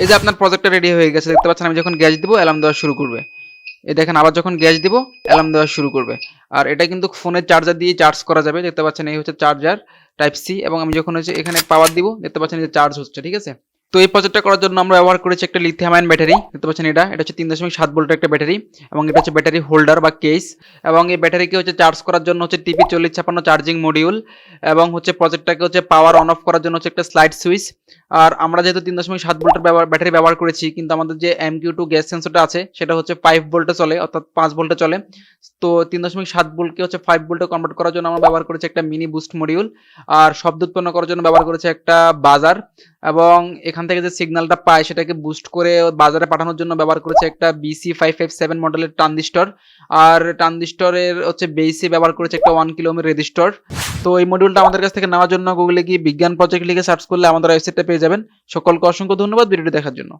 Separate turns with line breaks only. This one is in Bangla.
এই যে আপনার প্রজেক্টটা রেডি হয়ে গেছে, দেখতে পাচ্ছেন। আমি যখন গ্যাস দিব অ্যালার্ম দেওয়া শুরু করবে। এই দেখেন, আবার যখন গ্যাস দিব অ্যালার্ম দেওয়া শুরু করবে। আর এটা কিন্তু ফোনের চার্জার দিয়ে চার্জ করা যাবে, দেখতে পাচ্ছেন। এই হচ্ছে চার্জার টাইপ সি, এবং আমি যখন হচ্ছে এখানে পাওয়ার দিব, দেখতে পাচ্ছেন যে চার্জ হচ্ছে, ঠিক আছে। তো এই প্রজেক্টটা করার জন্য আমরা ব্যবহার করেছি একটা লিথিয়াম আয়ন ব্যাটারি, দেখতে পাচ্ছেন। এটা হচ্ছে 3.7 ভোল্টের একটা ব্যাটারি, এবং এটা হচ্ছে ব্যাটারি হোল্ডার বা কেস। এবং এই ব্যাটারিকে হচ্ছে চার্জ করার জন্য হচ্ছে টিপি 4056 চার্জিং মডিউল, এবং হচ্ছে প্রজেক্টটাকে হচ্ছে পাওয়ার অন অফ করার জন্য হচ্ছে একটা স্লাইড সুইচ। আর আমরা যেহেতু 3.7 ভোল্টের ব্যাটারি ব্যবহার করেছি, কিন্তু আমাদের যে MQ2 গ্যাস সেন্সরটা আছে সেটা হচ্ছে 5 ভোল্টে চলে, অর্থাৎ 5 ভোল্টে চলে। তো 3.7 ভোল্টকে হচ্ছে 5 ভোল্টে কনভার্ট করার জন্য আমরা ব্যবহার করেছি একটা মিনি বুস্ট মডিউল। আর শব্দ উৎপন্ন করার জন্য ব্যবহার করেছি একটা বাজার, এবং এখান থেকে যে সিগন্যালটা পায় সেটাকে বুস্ট করে বাজারে পাঠানোর জন্য ব্যবহার করেছে একটা BC557 মডেলের ট্রানজিস্টর। আর ট্রানজিস্টরের হচ্ছে বেসে ব্যবহার করেছে একটা 1 কিলো ওহমের রেজিস্টর। তো এই মডিউলটা আমাদের কাছ থেকে নেওয়ার জন্য গুগলে গিয়ে বিজ্ঞান প্রজেক্ট লিখে সার্চ করলে আমাদের ওয়েবসাইটটা পেয়ে যাবেন। সকলকে অসংখ্য ধন্যবাদ ভিডিওটি দেখার জন্য।